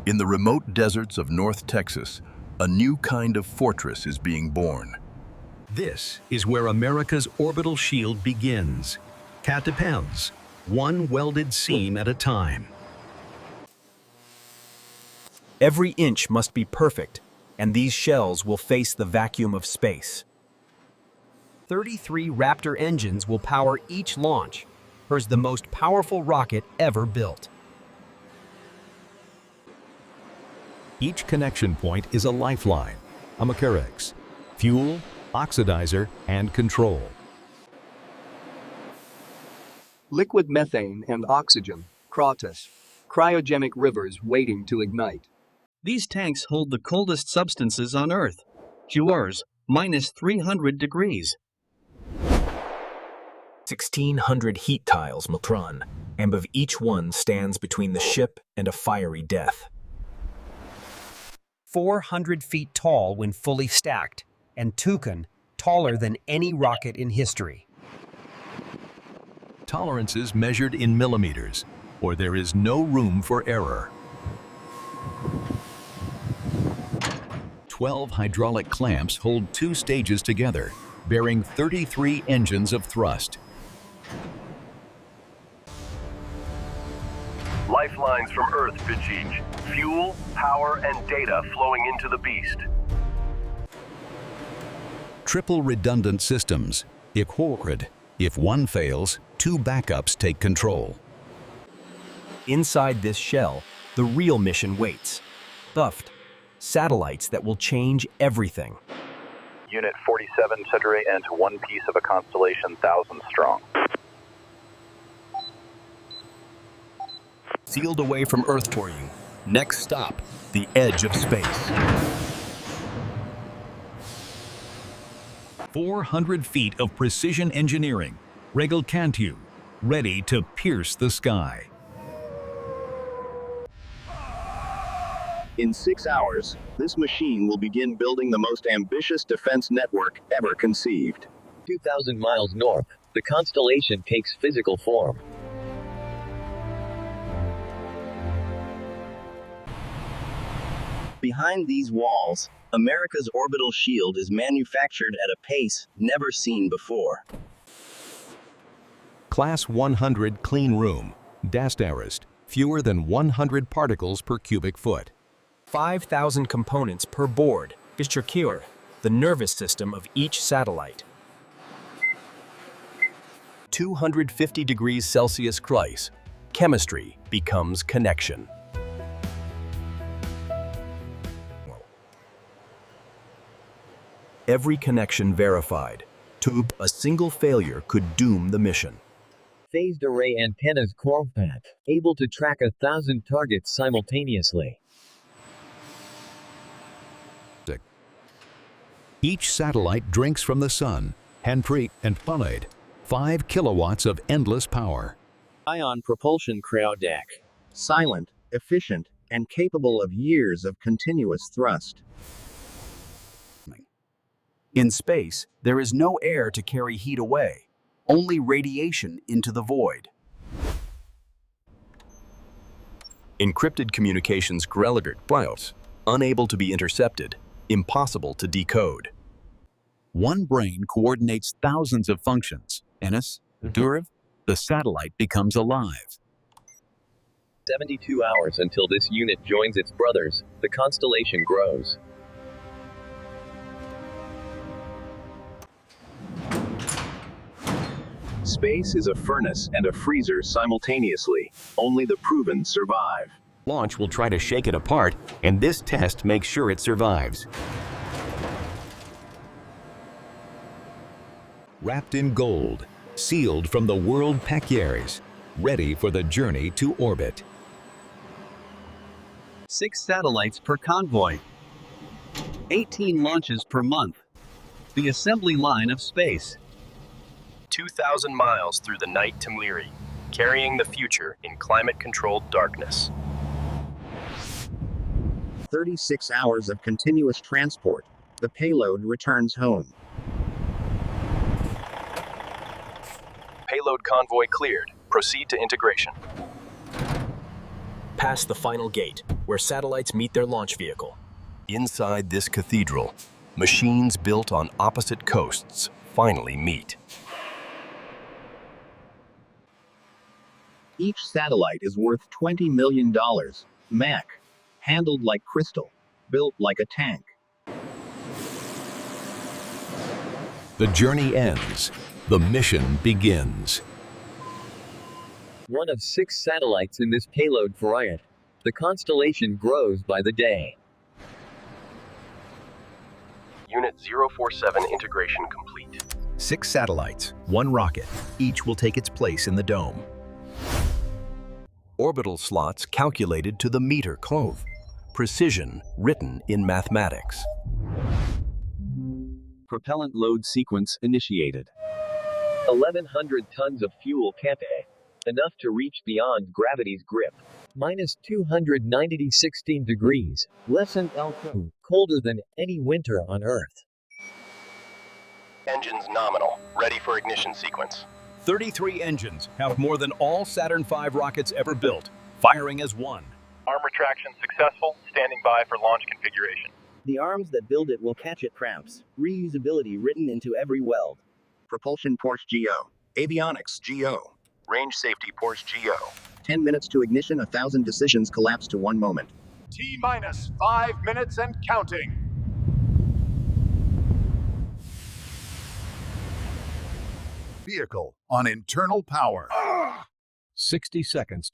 In the remote deserts of North Texas, a new kind of fortress is being born. This is where America's orbital shield begins. Catapults, one welded seam at a time. Every inch must be perfect, and these shells will face the vacuum of space. 33 Raptor engines will power each launch. Hers the most powerful rocket ever built. Each connection point is a lifeline, a Macarex, fuel, oxidizer, and control. Liquid methane and oxygen, Crotus, cryogenic rivers waiting to ignite. These tanks hold the coldest substances on Earth. Yours, minus 300 degrees. 1,600 heat tiles Miltron, and of each one stands between the ship and a fiery death. 400 feet tall when fully stacked, and Tucson taller than any rocket in history. Tolerances measured in millimeters, or there is no room for error. 12 hydraulic clamps hold 2 stages together, bearing 33 engines of thrust. Lifelines from Earth, Vijij. Fuel, power, and data flowing into the beast. Triple redundant systems. If one fails, 2 backups take control. Inside this shell, the real mission waits. Buffed, satellites that will change everything. Unit 47 Centauri into one piece of a constellation 1,000 strong. Sealed away from Earth for you. Next stop, the edge of space. 400 feet of precision engineering, Regal Cantu, ready to pierce the sky. In 6 hours, this machine will begin building the most ambitious defense network ever conceived. 2,000 miles north, the constellation takes physical form. Behind these walls, America's orbital shield is manufactured at a pace never seen before. Class 100 clean room, Dastarist, fewer than 100 particles per cubic foot. 5,000 components per board, Geschirr, the nervous system of each satellite. 250 degrees Celsius Kreis, chemistry becomes connection. Every connection verified. A single failure could doom the mission. Phased array antennas Corvpat, able to track 1,000 targets simultaneously. Each satellite drinks from the sun, handprint and followed. 5 kilowatts of endless power. Ion propulsion cryodeck. Silent, efficient, and capable of years of continuous thrust. In space, there is no air to carry heat away, only radiation into the void. Encrypted communications bios, unable to be intercepted, impossible to decode. One brain coordinates thousands of functions. Ennis, Durav, the satellite becomes alive. 72 hours until this unit joins its brothers, the constellation grows. Space is a furnace and a freezer simultaneously. Only the proven survive. Launch will try to shake it apart, and this test makes sure it survives. Wrapped in gold, sealed from the world Pecuaries, ready for the journey to orbit. 6 satellites per convoy. 18 launches per month. The assembly line of space. 2,000 miles through the night to Mliri, carrying the future in climate-controlled darkness. 36 hours of continuous transport. The payload returns home. Payload convoy cleared. Proceed to integration. past the final gate, where satellites meet their launch vehicle. Inside this cathedral, machines built on opposite coasts finally meet. Each satellite is worth $20 million. Mac. Handled like crystal. Built like a tank. The journey ends. The mission begins. One of 6 satellites in this payload variant. The constellation grows by the day. Unit 047 integration complete. 6 satellites, 1 rocket. Each will take its place in the dome. Orbital slots calculated to the meter clove. Precision written in mathematics. Propellant load sequence initiated. 1,100 tons of fuel capacity. Enough to reach beyond gravity's grip. Minus 216 degrees. Less than L2. Colder than any winter on Earth. Engines nominal. Ready for ignition sequence. 33 engines have more than all Saturn V rockets ever built, firing as one. Arm retraction successful. Standing by for launch configuration. The arms that build it will catch it cramps. Reusability written into every weld. Propulsion Porsche GO. Avionics GO. Range safety Porsche GO. 10 minutes to ignition, 1,000 decisions collapse to 1 moment. T-minus 5 minutes and counting. Vehicle on internal power. 60 seconds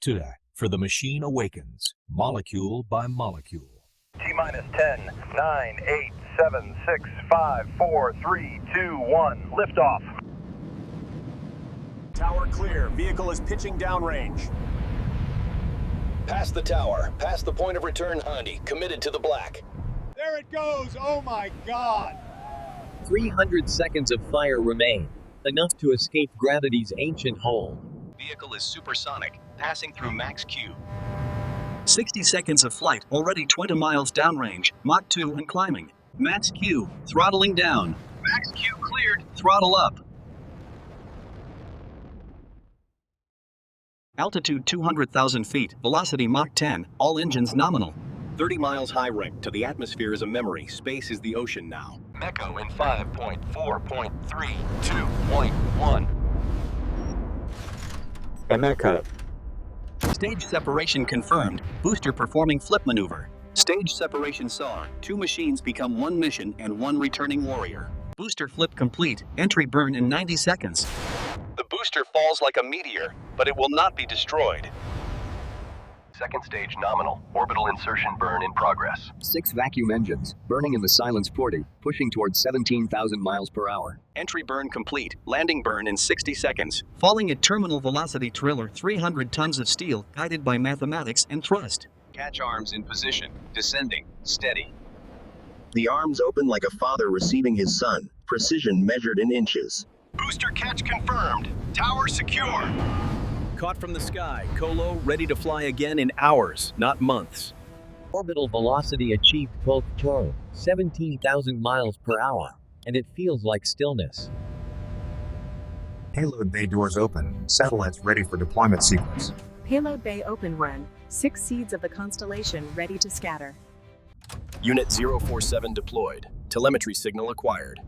for the machine awakens, molecule by molecule. T-minus 10, 9, 8, 7, 6, 5, 4, 3, 2, 1. Liftoff. Tower clear. Vehicle is pitching downrange. Past the tower. Past the point of return, Handy. Committed to the black. There it goes. Oh my God. 300 seconds of fire remain. Enough to escape gravity's ancient hole. Vehicle is supersonic, passing through max Q. 60 seconds of flight, already 20 miles downrange, Mach 2 and climbing. Max Q, throttling down. Max Q cleared. Throttle up. Altitude 200,000 feet, velocity Mach 10, all engines nominal. 30 miles high rank to the atmosphere is a memory. Space is the ocean now. Mecho in 5.4.3.2.1. Emeco. Stage separation confirmed. Booster performing flip maneuver. Stage separation saw. 2 machines become 1 mission and 1 returning warrior. Booster flip complete. Entry burn in 90 seconds. The booster falls like a meteor, but it will not be destroyed. Second stage nominal. Orbital insertion burn in progress. 6 vacuum engines, burning in the silence 40, pushing towards 17,000 miles per hour. Entry burn complete. Landing burn in 60 seconds. Falling at terminal velocity trailer 300 tons of steel, guided by mathematics and thrust. Catch arms in position. Descending. Steady. The arms open like a father receiving his son. Precision measured in inches. Booster catch confirmed. Tower secure. Caught from the sky, Colo ready to fly again in hours, not months. Orbital velocity achieved 17,000 miles per hour. And it feels like stillness. Payload bay doors open. Satellites ready for deployment sequence. Payload bay open run. 6 seeds of the constellation ready to scatter. Unit 047 deployed. Telemetry signal acquired.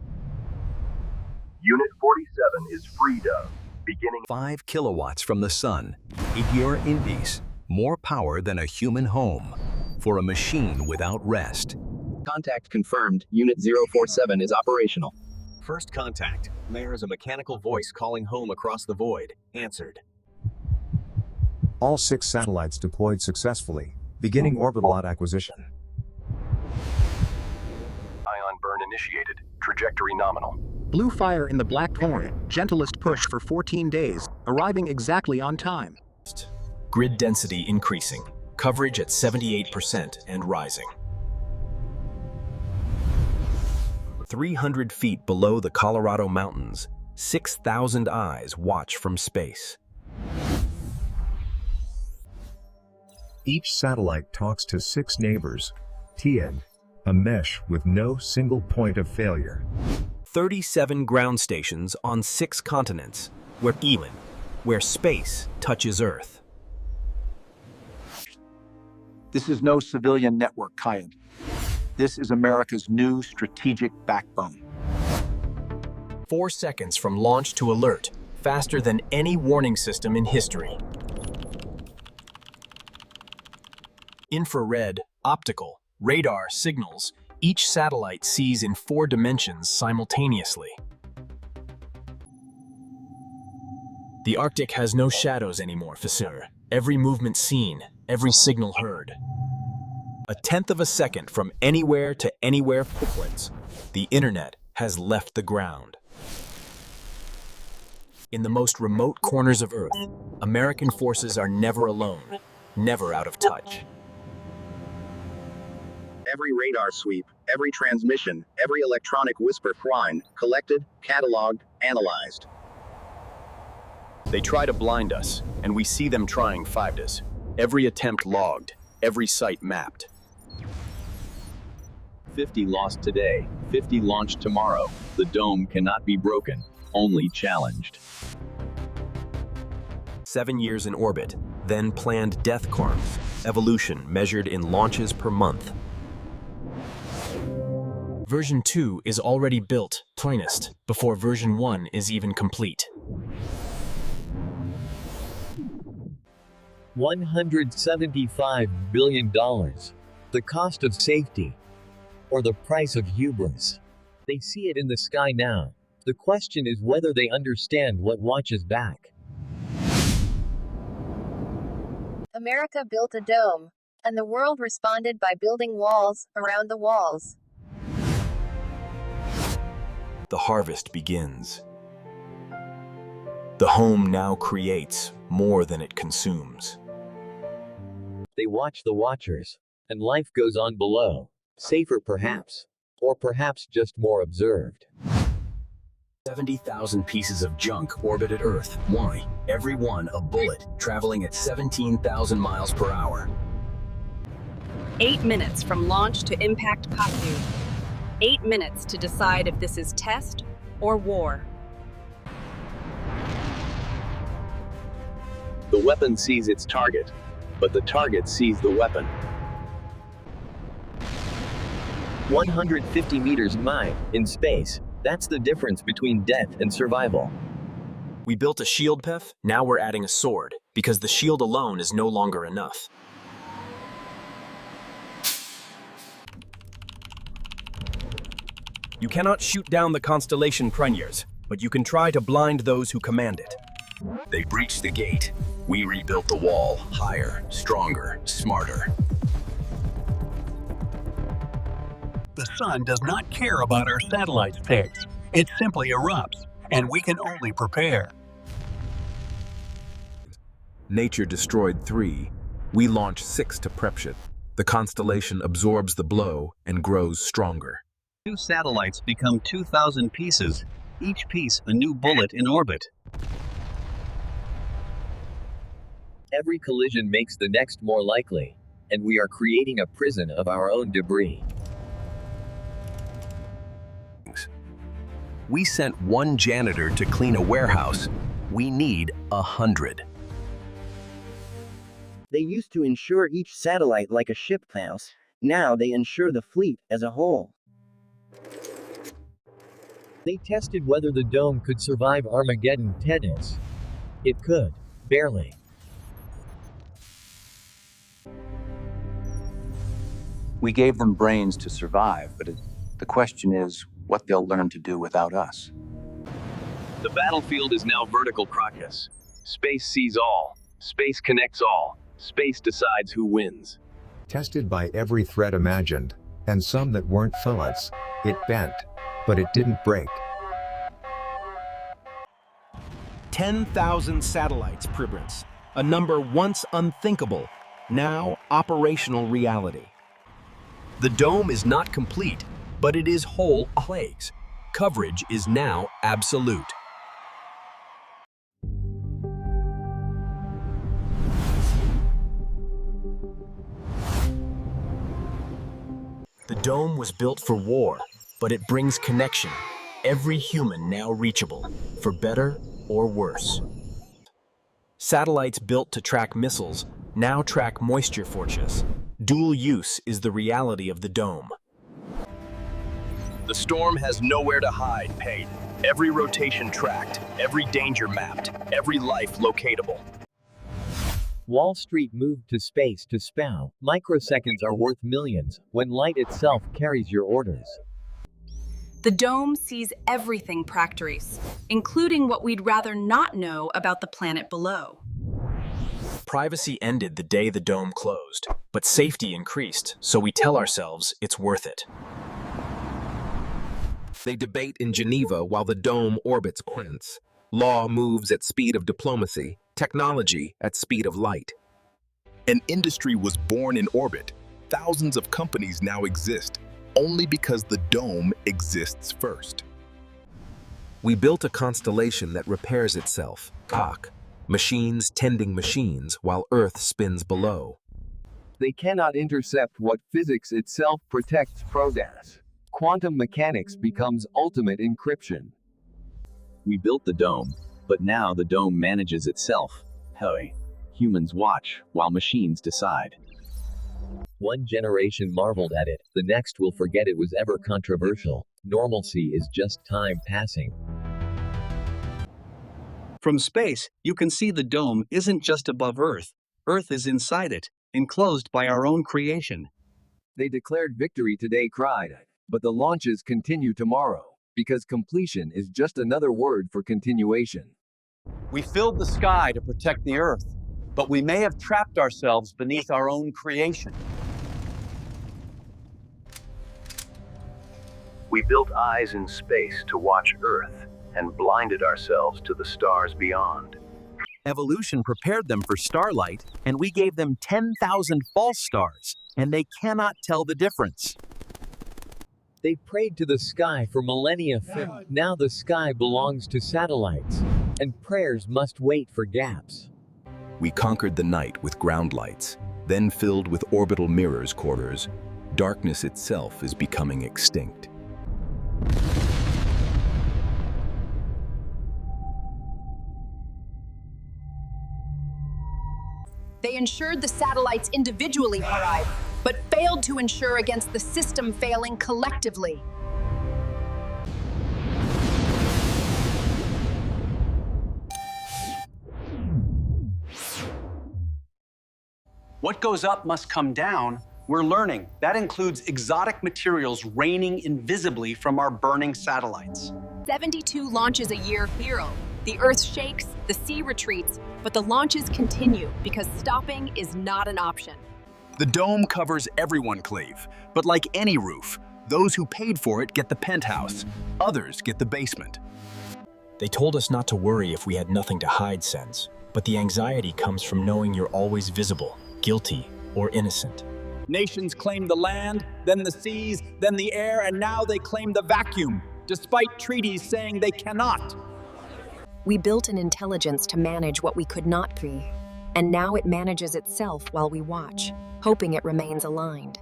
Unit 47 is freed of. Beginning 5 kilowatts from the sun. Igior Indies. More power than a human home. For a machine without rest. Contact confirmed. Unit 047 is operational. First contact. There is a mechanical voice calling home across the void. Answered. All 6 satellites deployed successfully. Beginning orbital acquisition. Ion burn initiated. Trajectory nominal. Blue fire in the black horn. Gentlest push for 14 days. Arriving exactly on time. Grid density increasing. Coverage at 78% and rising. 300 feet below the Colorado mountains, 6,000 eyes watch from space. Each satellite talks to 6 neighbors. T-end. A mesh with no single point of failure. 37 ground stations on 6 continents, where space touches Earth. This is no civilian network, Kyan. This is America's new strategic backbone. 4 seconds from launch to alert, faster than any warning system in history. Infrared, optical, radar signals, each satellite sees in 4 dimensions simultaneously. The Arctic has no shadows anymore, Fisur. Every movement seen, every signal heard. A tenth of a second from anywhere to anywhere footprints. The internet has left the ground. In the most remote corners of Earth, American forces are never alone, never out of touch. Every radar sweep, every transmission, every electronic whisper whine, collected, cataloged, analyzed. They try to blind us, and we see them trying 5Ds. Every attempt logged, every site mapped. 50 lost today, 50 launched tomorrow. The dome cannot be broken, only challenged. 7 years in orbit, then planned death corms, evolution measured in launches per month. Version 2 is already built, finest, before version 1 is even complete. $175 billion. The cost of safety. Or the price of hubris. They see it in the sky now. The question is whether they understand what watches back. America built a dome, and the world responded by building walls around the walls. The harvest begins. The home now creates more than it consumes. They watch the watchers, and life goes on below. Safer perhaps, or perhaps just more observed. 70,000 pieces of junk orbited Earth. Why? Every one a bullet, traveling at 17,000 miles per hour. 8 minutes from launch to impact Paku. 8 minutes to decide if this is test or war. The weapon sees its target, but the target sees the weapon. 150 meters in space. That's the difference between death and survival. We built a shield, Pef. Now we're adding a sword, because the shield alone is no longer enough. You cannot shoot down the constellation pioneers, but you can try to blind those who command it. They breached the gate. We rebuilt the wall, higher, stronger, smarter. The sun does not care about our satellite's pics. It simply erupts, and we can only prepare. Nature destroyed 3. We launched 6 to prep ship. The constellation absorbs the blow and grows stronger. 2 satellites become 2,000 pieces, each piece a new bullet in orbit. Every collision makes the next more likely, and we are creating a prison of our own debris. We sent 1 janitor to clean a warehouse. We need 100. They used to insure each satellite like a ship house. Now they insure the fleet as a whole. They tested whether the dome could survive Armageddon tennis. It could. Barely. We gave them brains to survive, but the question is what they'll learn to do without us. The battlefield is now vertical Crocus. Space sees all. Space connects all. Space decides who wins. Tested by every threat imagined, and some that weren't thoughts. It bent, but it didn't break. 10,000 satellites, Pribrance. A number once unthinkable, now operational reality. The dome is not complete, but it is whole plagues. Coverage is now absolute. The dome was built for war, but it brings connection. Every human now reachable, for better or worse. Satellites built to track missiles now track moisture forecasts. Dual use is the reality of the dome. The storm has nowhere to hide, Payne. Every rotation tracked, every danger mapped, every life locatable. Wall Street moved to space to spout. Microseconds are worth millions when light itself carries your orders. The dome sees everything, Practories, including what we'd rather not know about the planet below. Privacy ended the day the dome closed, but safety increased, so we tell ourselves it's worth it. They debate in Geneva while the dome orbits Prince. Law moves at speed of diplomacy, technology at speed of light. An industry was born in orbit. Thousands of companies now exist, only because the dome exists first. We built a constellation that repairs itself, COC, machines tending machines while Earth spins below. They cannot intercept what physics itself protects. PRODAS. Quantum mechanics becomes ultimate encryption. We built the dome, but now the dome manages itself. Hey, humans watch while machines decide. One generation marveled at it, the next will forget it was ever controversial. Normalcy is just time passing. From space, you can see the dome isn't just above Earth. Earth is inside it, enclosed by our own creation. They declared victory today, cried, but the launches continue tomorrow, because completion is just another word for continuation. We filled the sky to protect the Earth, but we may have trapped ourselves beneath our own creation. We built eyes in space to watch Earth and blinded ourselves to the stars beyond. Evolution prepared them for starlight, and we gave them 10,000 false stars, and they cannot tell the difference. They prayed to the sky for millennia. Now the sky belongs to satellites, and prayers must wait for gaps. We conquered the night with ground lights, then filled with orbital mirrors quarters. Darkness itself is becoming extinct. They ensured the satellites individually arrived, but failed to ensure against the system failing collectively. What goes up must come down. We're learning. That includes exotic materials raining invisibly from our burning satellites. 72 launches a year hero. The Earth shakes, the sea retreats, but the launches continue because stopping is not an option. The dome covers everyone, Cleve, but like any roof, those who paid for it get the penthouse, others get the basement. They told us not to worry if we had nothing to hide, Sens, but the anxiety comes from knowing you're always visible, guilty, or innocent. Nations claimed the land, then the seas, then the air, and now they claim the vacuum, despite treaties saying they cannot. We built an intelligence to manage what we could not see, and now it manages itself while we watch, hoping it remains aligned.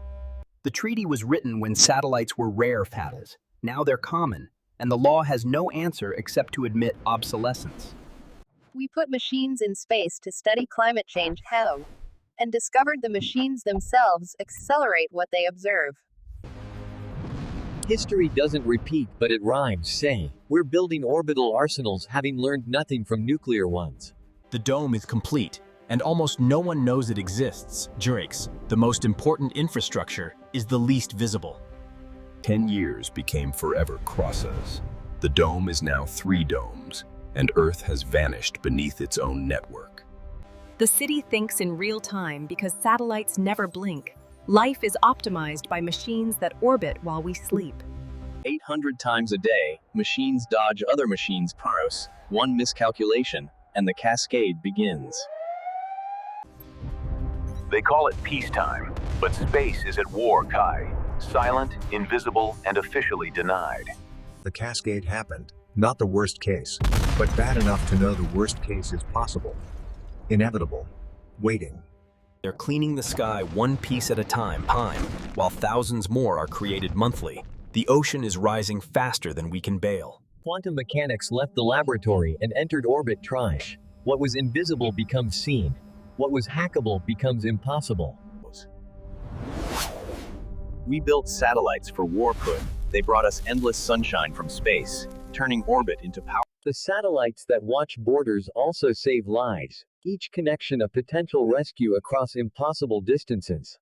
The treaty was written when satellites were rare paddles. Now they're common, and the law has no answer except to admit obsolescence. We put machines in space to study climate change, and discovered the machines themselves accelerate what they observe. History doesn't repeat, but it rhymes. Say, we're building orbital arsenals having learned nothing from nuclear ones. The dome is complete, and almost no one knows it exists. Jurix, the most important infrastructure, is the least visible. 10 years became forever crosses. The dome is now 3 domes, and Earth has vanished beneath its own network. The city thinks in real time because satellites never blink. Life is optimized by machines that orbit while we sleep. 800 times a day, machines dodge other machines' paros. One miscalculation, and the cascade begins. They call it peacetime, but space is at war, Kai. Silent, invisible, and officially denied. The cascade happened, not the worst case, but bad enough to know the worst case is possible. Inevitable. Waiting. They're cleaning the sky one piece at a time, while thousands more are created monthly. The ocean is rising faster than we can bail. Quantum mechanics left the laboratory and entered orbit trash. What was invisible becomes seen. What was hackable becomes impossible. We built satellites for warhood. They brought us endless sunshine from space, turning orbit into power. The satellites that watch borders also save lives, each connection a potential rescue across impossible distances.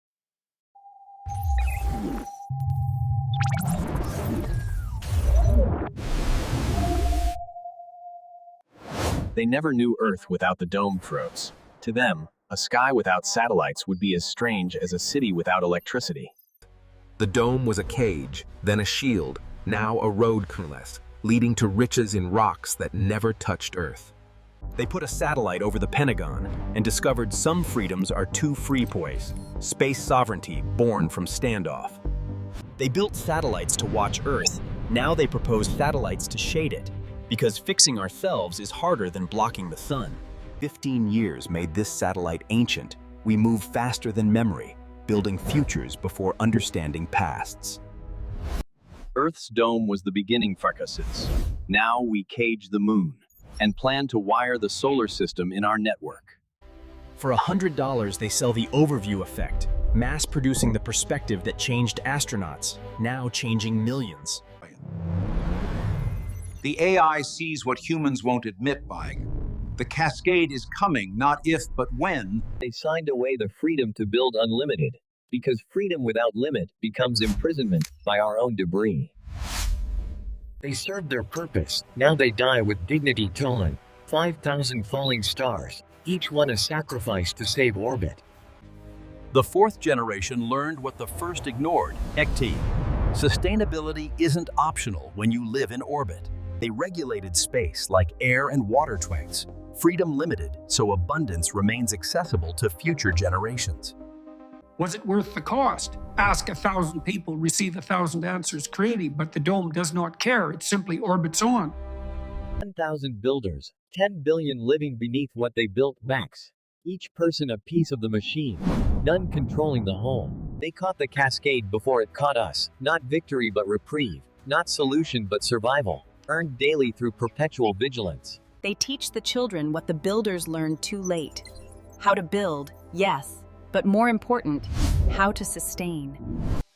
They never knew Earth without the dome froze. To them, a sky without satellites would be as strange as a city without electricity. The dome was a cage, then a shield, now a road cornice, leading to riches in rocks that never touched Earth. They put a satellite over the Pentagon and discovered some freedoms are too free poise, space sovereignty born from standoff. They built satellites to watch Earth. Now they propose satellites to shade it, because fixing ourselves is harder than blocking the sun. 15 years made this satellite ancient. We move faster than memory, building futures before understanding pasts. Earth's dome was the beginning, Farcases. Now we cage the moon and plan to wire the solar system in our network. For $100, they sell the overview effect, mass-producing the perspective that changed astronauts, now changing millions. The AI sees what humans won't admit, buying. The cascade is coming, not if, but when. They signed away the freedom to build unlimited, because freedom without limit becomes imprisonment by our own debris. They served their purpose. Now they die with dignity stolen. 5,000 falling stars, each one a sacrifice to save orbit. The fourth generation learned what the first ignored. ECT. Sustainability isn't optional when you live in orbit. They regulated space like air and water tanks. Freedom limited, so abundance remains accessible to future generations. Was it worth the cost? Ask 1,000 people, receive 1,000 answers creative, but the dome does not care. It simply orbits on. 1,000 builders, 10 billion living beneath what they built max. Each person a piece of the machine, none controlling the whole. They caught the cascade before it caught us. Not victory but reprieve, not solution but survival, earned daily through perpetual vigilance. They teach the children what the builders learned too late. How to build, yes, but more important, how to sustain.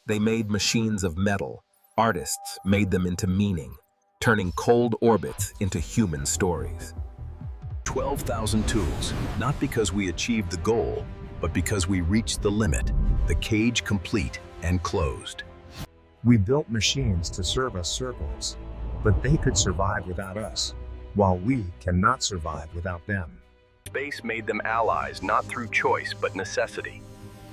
They made machines of metal. Artists made them into meaning, turning cold orbits into human stories. 12,000 tools, not because we achieved the goal, but because we reached the limit, the cage complete and closed. We built machines to serve us circles, but they could survive without us, while we cannot survive without them. Space made them allies not through choice but necessity.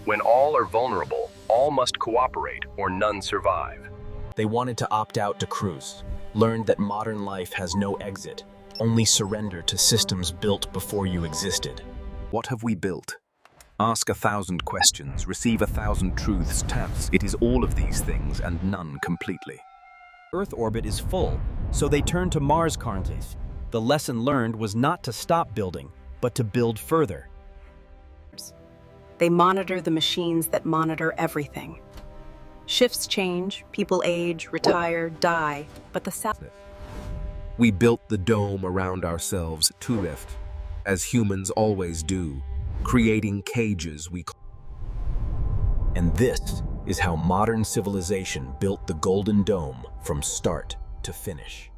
When all are vulnerable, all must cooperate or none survive. They wanted to opt out to cruise, learned that modern life has no exit, only surrender to systems built before you existed. What have we built? Ask 1,000 questions, receive 1,000 truths, taps. It is all of these things and none completely. Earth orbit is full, so they turned to Mars quarantines. The lesson learned was not to stop building, but to build further. They monitor the machines that monitor everything. Shifts change, people age, retire, die, but the satellite. We built the dome around ourselves to lift, as humans always do, creating cages we call. And this is how modern civilization built the Golden Dome from start to finish.